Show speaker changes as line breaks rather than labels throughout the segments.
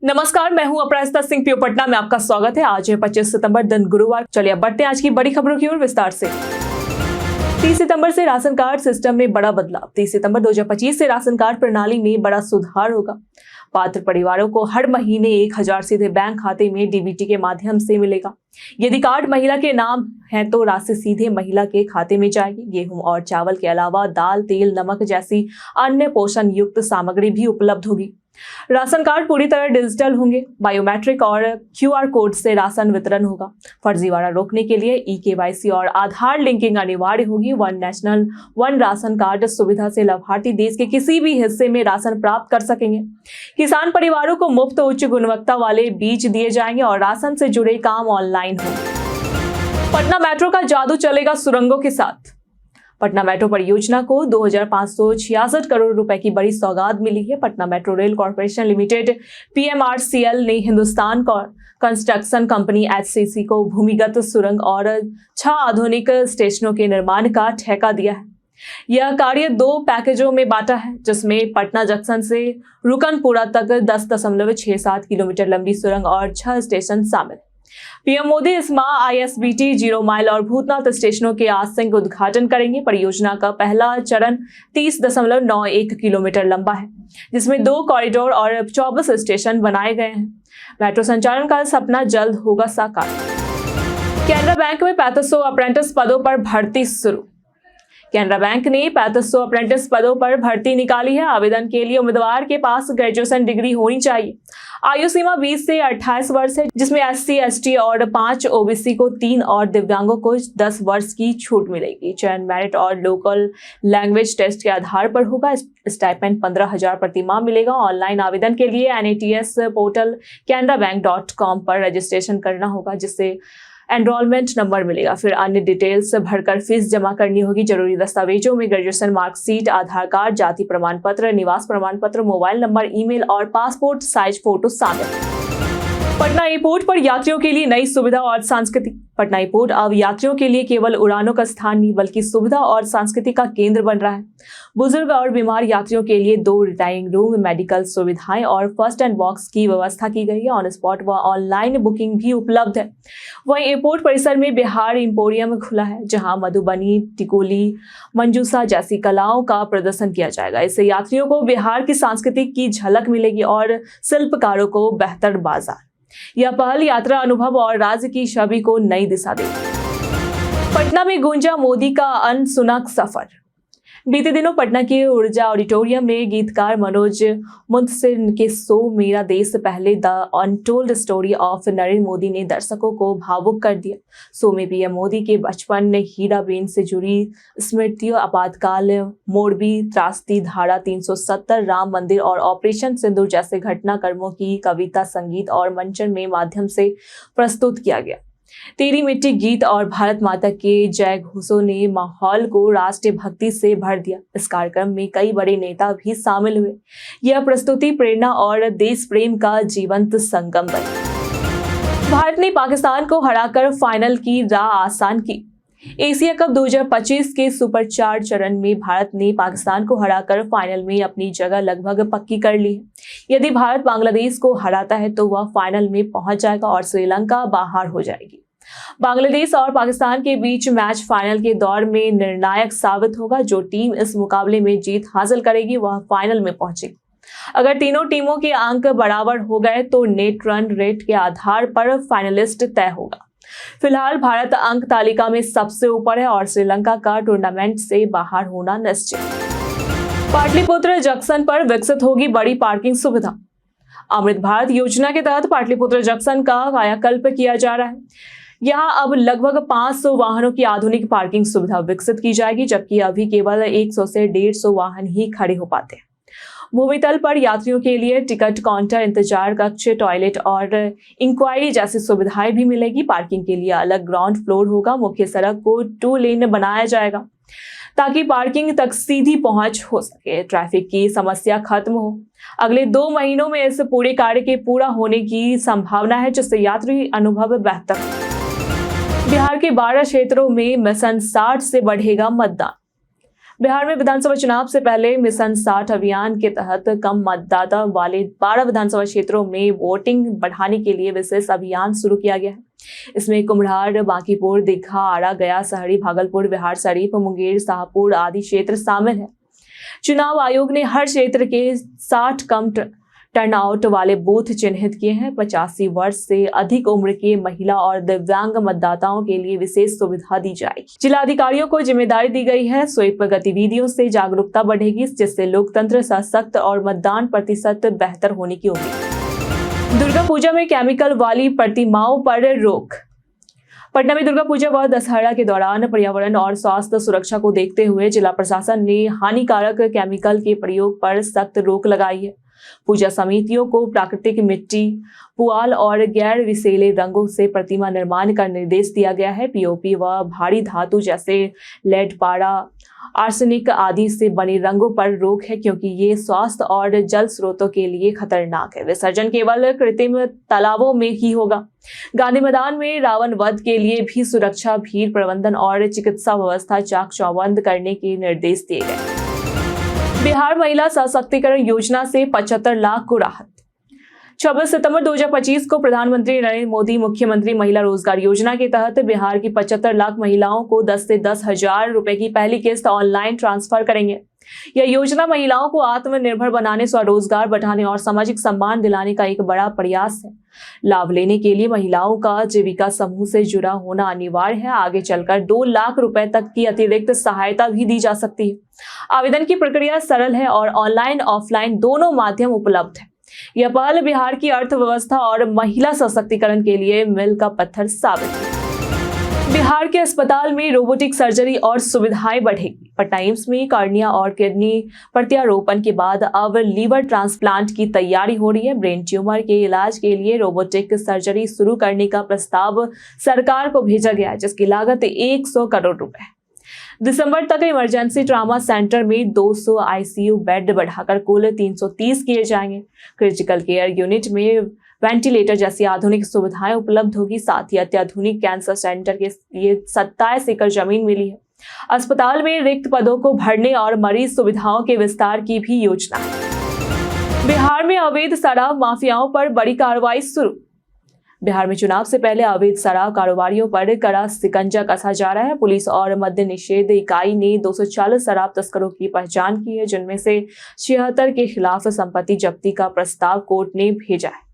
नमस्कार, मैं हूं अपराजिता सिंह। पीओ पटना में आपका स्वागत है। आज है 25 सितंबर, दिन गुरुवार। चलिए अब बढ़ते हैं आज की बड़ी खबरों की ओर विस्तार से। 30 सितंबर से राशन कार्ड सिस्टम में बड़ा बदलाव। 30 सितंबर 2025 से राशन कार्ड प्रणाली में बड़ा सुधार होगा। पात्र परिवारों को हर महीने 1000 सीधे बैंक खाते में डीबीटी के माध्यम से मिलेगा। यदि कार्ड महिला के नाम है तो राशि सीधे महिला के खाते में जाएगी। गेहूं और चावल के अलावा दाल, तेल, नमक जैसी अन्य पोषण युक्त सामग्री भी उपलब्ध होगी। राशन कार्ड पूरी तरह डिजिटल होंगे। बायोमेट्रिक और क्यूआर कोड से राशन वितरण होगा। फर्जीवाड़ा रोकने के लिए ई-केवाईसी और आधार लिंकिंग अनिवार्य होगी। One national one ration card सुविधा से लाभार्थी देश के किसी भी हिस्से में राशन प्राप्त कर सकेंगे। किसान परिवारों को मुफ्त उच्च गुणवत्ता वाले बीज दिए जाएंगे और राशन से जुड़े काम ऑनलाइन होंगे। पटना मेट्रो का जादू चलेगा सुरंगों के साथ। पटना मेट्रो परियोजना को 2566 करोड़ रुपए की बड़ी सौगात मिली है। Patna metro rail corporation limited PMRCL ने हिंदुस्तान कंस्ट्रक्शन कंपनी एचसीसी को भूमिगत सुरंग और 6 आधुनिक स्टेशनों के निर्माण का ठेका दिया है। यह कार्य 2 पैकेजों में बांटा है, जिसमें पटना जंक्शन से रुकनपुरा तक 10.67 किलोमीटर लंबी सुरंग और 6 स्टेशन शामिल। पीएम मोदी इस माह आईएसबीटी, 0 माइल और भूतनाथ स्टेशनों के आज उद्घाटन करेंगे। परियोजना का पहला चरण 30.91 किलोमीटर लंबा है, जिसमें 2 कॉरिडोर और 24 स्टेशन बनाए गए हैं। मेट्रो संचालन का सपना जल्द होगा साकार। कैनरा बैंक में 3500 अप्रेंटिस पदों पर भर्ती शुरू। कैनरा बैंक ने 3500 अप्रेंटिस पदों पर भर्ती निकाली है। आवेदन के लिए उम्मीदवार के पास ग्रेजुएशन डिग्री होनी चाहिए। आयु सीमा 20 से 28 वर्ष है, जिसमें एससी, एसटी और 5 ओबीसी को 3 और दिव्यांगों को 10 वर्ष की छूट मिलेगी। चयन मेरिट और लोकल लैंग्वेज टेस्ट के आधार पर होगा। स्टाइपेंड 15,000 प्रति माह मिलेगा। ऑनलाइन आवेदन के लिए NATS पोर्टल canarabank.com पर रजिस्ट्रेशन करना होगा, जिससे एनरोलमेंट नंबर मिलेगा। फिर अन्य डिटेल्स भरकर फीस जमा करनी होगी। जरूरी दस्तावेजों में ग्रेजुएशन मार्कशीट, आधार कार्ड, जाति प्रमाण पत्र, निवास प्रमाण पत्र, मोबाइल नंबर, ईमेल और पासपोर्ट साइज फोटो शामिल। पटना एयरपोर्ट पर यात्रियों के लिए नई सुविधा और संस्कृति। पटना एयरपोर्ट अब यात्रियों के लिए केवल उड़ानों का स्थान नहीं, बल्कि सुविधा और संस्कृति का केंद्र बन रहा है। बुजुर्ग और बीमार यात्रियों के लिए 2 रिटायरिंग रूम, मेडिकल सुविधाएं और फर्स्ट एंड बॉक्स की व्यवस्था की गई है। ऑन स्पॉट व ऑनलाइन बुकिंग भी उपलब्ध है। वहीं एयरपोर्ट परिसर में बिहार एम्पोरियम खुला है, जहां मधुबनी, टिकोली, मंजूसा जैसी कलाओं का प्रदर्शन किया जाएगा। इससे यात्रियों को बिहार की संस्कृति की झलक मिलेगी और शिल्पकारों को बेहतर बाजार। यह पहल यात्रा अनुभव और राज्य की छवि को नई दिशा देगी। पटना में गूंजा मोदी का अनसुना सफर। बीते दिनों पटना के ऊर्जा ऑडिटोरियम में गीतकार मनोज मुंतसिर के शो मेरा देश पहले the untold story of Narendra Modi ने दर्शकों को भावुक कर दिया। शो में पीएम मोदी के बचपन, हीराबेन से जुड़ी स्मृतियों, आपातकाल, मोरबी त्रासदी, धारा 370, राम मंदिर और ऑपरेशन सिंदूर जैसे घटनाक्रमों की कविता, संगीत और मंचन में माध्यम से प्रस्तुत किया गया। तेरी मिट्टी गीत और भारत माता के जय घोषों ने माहौल को राष्ट्रीय भक्ति से भर दिया। इस कार्यक्रम में कई बड़े नेता भी शामिल हुए। यह प्रस्तुति प्रेरणा और देश प्रेम का जीवंत संगम बनी। भारत ने पाकिस्तान को हराकर फाइनल की राह आसान की। एशिया कप 2025 के सुपर 4 चरण में भारत ने पाकिस्तान को हराकर फाइनल में अपनी जगह लगभग पक्की कर ली है। यदि भारत बांग्लादेश को हराता है तो वह फाइनल में पहुंच जाएगा और श्रीलंका बाहर हो जाएगी। बांग्लादेश और पाकिस्तान के बीच मैच फाइनल के दौर में निर्णायक साबित होगा। जो टीम इस मुकाबले में जीत हासिल करेगी वह फाइनल में पहुंचेगी। अगर तीनों टीमों के अंक बराबर हो गए तो नेट रन रेट के आधार पर फाइनलिस्ट तय होगा। फिलहाल भारत अंक तालिका में सबसे ऊपर है और श्रीलंका का टूर्नामेंट से बाहर होना निश्चित। पाटलिपुत्र जंक्शन पर विकसित होगी बड़ी पार्किंग सुविधा। अमृत भारत योजना के तहत पाटलिपुत्र जंक्शन का कायाकल्प किया जा रहा है। यहाँ अब लगभग 500 वाहनों की आधुनिक पार्किंग सुविधा विकसित की जाएगी, जबकि अभी केवल 100 से 150 वाहन ही खड़े हो पाते हैं। भूमितल पर यात्रियों के लिए टिकट काउंटर, इंतजार कक्ष, टॉयलेट और इंक्वायरी जैसी सुविधाएं भी मिलेगी। पार्किंग के लिए अलग ग्राउंड फ्लोर होगा। मुख्य सड़क को 2 लेन बनाया जाएगा ताकि पार्किंग तक सीधी पहुंच हो सके, ट्रैफिक की समस्या खत्म हो। अगले 2 महीनों में इस पूरे कार्य के पूरा होने की संभावना है, जिससे यात्री अनुभव बेहतर हो। बिहार के 12 क्षेत्रों में मिशन 60 से बढ़ेगा मतदान। बिहार में विधानसभा चुनाव से पहले मिशन 60 अभियान के तहत कम मतदाता वाले 12 विधानसभा क्षेत्रों में वोटिंग बढ़ाने के लिए विशेष अभियान शुरू किया गया है। इसमें कुम्हरार, बांकीपुर, दीघा, आरा, गया, सहरी, भागलपुर, बिहारशरीफ, मुंगेर, शाहपुर आदि क्षेत्र शामिल है। चुनाव आयोग ने हर क्षेत्र के 60 कम टर्नआउट वाले बूथ चिन्हित किए हैं। 85 वर्ष से अधिक उम्र के महिला और दिव्यांग मतदाताओं के लिए विशेष सुविधा दी जाएगी। जिला अधिकारियों को जिम्मेदारी दी गई है। स्वीप गतिविधियों से जागरूकता बढ़ेगी, जिससे लोकतंत्र सशक्त और मतदान प्रतिशत बेहतर होने की उम्मीद। दुर्गा पूजा में केमिकल वाली प्रतिमाओं पर रोक। पटना में दुर्गा पूजा व दशहरा के दौरान पर्यावरण और स्वास्थ्य सुरक्षा को देखते हुए जिला प्रशासन ने हानिकारक केमिकल के प्रयोग पर सख्त रोक लगाई है। पूजा समितियों को प्राकृतिक मिट्टी, पुआल और गैर विषैले रंगों से प्रतिमा निर्माण का निर्देश दिया गया है। पीओपी व भारी धातु जैसे लेड, पारा, आर्सेनिक आदि से बने रंगों पर रोक है, क्योंकि ये स्वास्थ्य और जल स्रोतों के लिए खतरनाक है। विसर्जन केवल कृत्रिम तालाबों में ही होगा। गांधी मैदान में रावण वध के लिए भी सुरक्षा, भीड़ प्रबंधन और चिकित्सा व्यवस्था चाक चौबंद करने के निर्देश दिए गए। बिहार महिला सशक्तिकरण योजना से 75 लाख को राहत। 24 सितंबर 2025 को प्रधानमंत्री नरेंद्र मोदी मुख्यमंत्री महिला रोजगार योजना के तहत बिहार की 75 लाख महिलाओं को 10 से 10,000 रुपए की पहली किस्त ऑनलाइन ट्रांसफर करेंगे। यह योजना महिलाओं को आत्मनिर्भर बनाने, स्वरोजगार बढ़ाने और सामाजिक सम्मान दिलाने का एक बड़ा प्रयास है। लाभ लेने के लिए महिलाओं का जीविका समूह से जुड़ा होना अनिवार्य है। आगे चलकर 2 लाख रुपए तक की अतिरिक्त सहायता भी दी जा सकती है। आवेदन की प्रक्रिया सरल है और ऑनलाइन ऑफलाइन दोनों माध्यम उपलब्ध है। यह पहल बिहार की अर्थव्यवस्था और महिला सशक्तिकरण के लिए मील का पत्थर साबित है। बिहार के अस्पताल में रोबोटिक सर्जरी और सुविधाएं बढ़ेगी। पटना एम्स में कार्निया और किडनी प्रत्यारोपण के बाद अब लीवर ट्रांसप्लांट की तैयारी हो रही है। ब्रेन ट्यूमर के इलाज के लिए रोबोटिक सर्जरी शुरू करने का प्रस्ताव सरकार को भेजा गया है, जिसकी लागत 100 करोड़ रुपए है। दिसंबर तक इमरजेंसी ट्रॉमा सेंटर में 200 आईसीयू बेड बढ़ाकर कुल 330 किए जाएंगे। क्रिटिकल केयर यूनिट में वेंटिलेटर जैसी आधुनिक सुविधाएं उपलब्ध होगी। साथ ही अत्याधुनिक कैंसर सेंटर के लिए 27 एकड़ जमीन मिली है। अस्पताल में रिक्त पदों को भरने और मरीज सुविधाओं के विस्तार की भी योजना है। बिहार में अवैध शराब माफियाओं पर बड़ी कार्रवाई शुरू। बिहार में चुनाव से पहले अवैध शराब कारोबारियों पर कड़ा शिकंजा कसा जा रहा है। पुलिस और मद्य निषेध इकाई ने 240 शराब तस्करों की पहचान की है, जिनमें से 76 के खिलाफ संपत्ति जब्ती का प्रस्ताव कोर्ट ने भेजा है।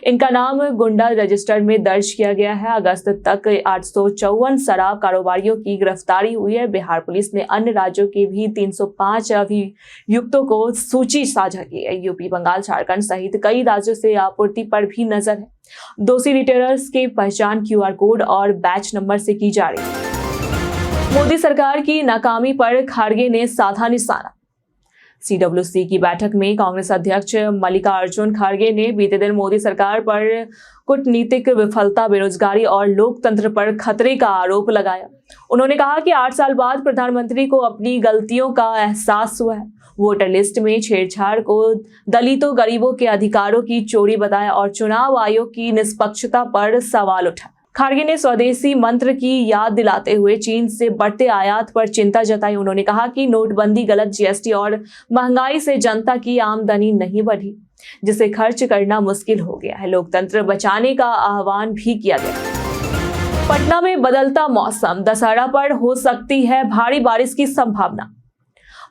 इनका नाम गुंडा रजिस्टर में दर्ज किया गया है। अगस्त तक 854 शराब कारोबारियों की गिरफ्तारी हुई है। बिहार पुलिस ने अन्य राज्यों के भी 305 अभियुक्तों को सूची साझा की है। यूपी, बंगाल, झारखंड सहित कई राज्यों से आपूर्ति पर भी नजर है। दोषी रिटेलर्स की पहचान QR कोड और बैच नंबर से की जा रही है। मोदी सरकार की नाकामी पर खारगे ने साधा निशाना। CWC की बैठक में कांग्रेस अध्यक्ष मल्लिकार्जुन खड़गे ने बीते दिन मोदी सरकार पर कूटनीतिक विफलता, बेरोजगारी और लोकतंत्र पर खतरे का आरोप लगाया। उन्होंने कहा कि 8 साल बाद प्रधानमंत्री को अपनी गलतियों का एहसास हुआ है। वोटर लिस्ट में छेड़छाड़ को दलितों, गरीबों के अधिकारों की चोरी बताया और चुनाव आयोग की निष्पक्षता पर सवाल उठाया। खड़गे ने स्वदेशी मंत्र की याद दिलाते हुए चीन से बढ़ते आयात पर चिंता जताई। उन्होंने कहा कि नोटबंदी, गलत GST और महंगाई से जनता की आमदनी नहीं बढ़ी, जिसे खर्च करना मुश्किल हो गया है। लोकतंत्र बचाने का आह्वान भी किया गया। पटना में बदलता मौसम, दशहरा पर हो सकती है भारी बारिश की संभावना।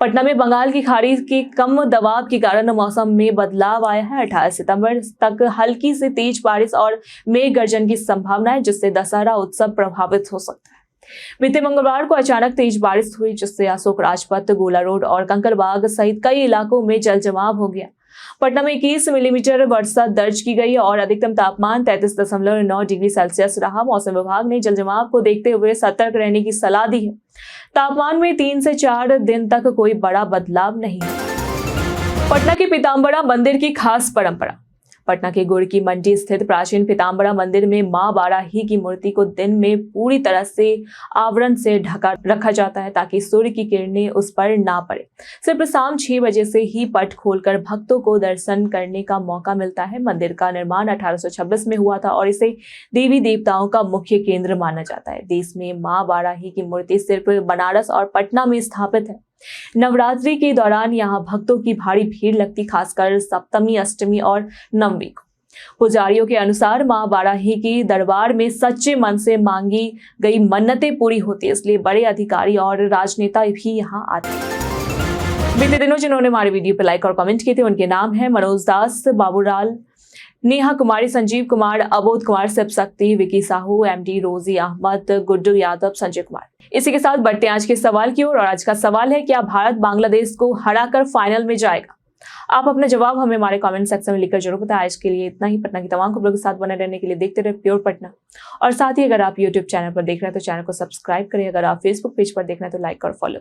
पटना में बंगाल की खाड़ी के कम दबाव के कारण मौसम में बदलाव आया है। 18 सितंबर तक हल्की से तेज बारिश और मेघ गर्जन की संभावना है, जिससे दशहरा उत्सव प्रभावित हो सकता है। बीते मंगलवार को अचानक तेज बारिश हुई, जिससे अशोक राजपथ, गोला रोड और कंकड़बाग सहित कई इलाकों में जल जमाव हो गया। पटना में 21 मिलीमीटर वर्षा दर्ज की गई और अधिकतम तापमान 33.9 डिग्री सेल्सियस रहा। मौसम विभाग ने जलजमाव को देखते हुए सतर्क रहने की सलाह दी है। तापमान में 3 से 4 दिन तक कोई बड़ा बदलाव नहीं है। पटना के पीताम्बरा मंदिर की खास परंपरा। पटना के गुड़ की मंडी स्थित प्राचीन पीताम्बरा मंदिर में मां बाराही की मूर्ति को दिन में पूरी तरह से आवरण से ढका रखा जाता है, ताकि सूर्य की किरणें उस पर ना पड़े। सिर्फ शाम 6 बजे से ही पट खोलकर भक्तों को दर्शन करने का मौका मिलता है। मंदिर का निर्माण 1826 में हुआ था और इसे देवी देवताओं का मुख्य केंद्र माना जाता है। देश में मां बाराही की मूर्ति सिर्फ बनारस और पटना में स्थापित है। नवरात्रि के दौरान यहाँ भक्तों की भारी भीड़ लगती, खासकर सप्तमी, अष्टमी और नवमी को। पुजारियों के अनुसार मां वाराही की दरबार में सच्चे मन से मांगी गई मन्नतें पूरी होती है, इसलिए बड़े अधिकारी और राजनेता भी यहाँ आते हैं। बीते दिनों जिन्होंने हमारे वीडियो पर लाइक और कमेंट किए थे उनके नाम है मनोज दास, बाबूलाल, नेहा कुमारी, संजीव कुमार, अबोध कुमार, शिव शक्ति, विकी साहू, एमडी, रोजी अहमद, गुड्डू यादव, संजय कुमार। इसी के साथ बढ़ते हैं आज के सवाल की ओर। और आज का सवाल है, क्या भारत बांग्लादेश को हराकर फाइनल में जाएगा? आप अपना जवाब हमें हमारे कमेंट सेक्शन में लिखकर जरूर बताएं। आज के लिए इतना ही। पटना की तमाम खबरों के साथ बने रहने के लिए देखते रहे प्योर पटना। और साथ ही अगर आप यूट्यूब चैनल पर देख रहे हैं तो चैनल को सब्सक्राइब करें। अगर आप फेसबुक पेज पर देख रहे हैं तो लाइक और फॉलो करें।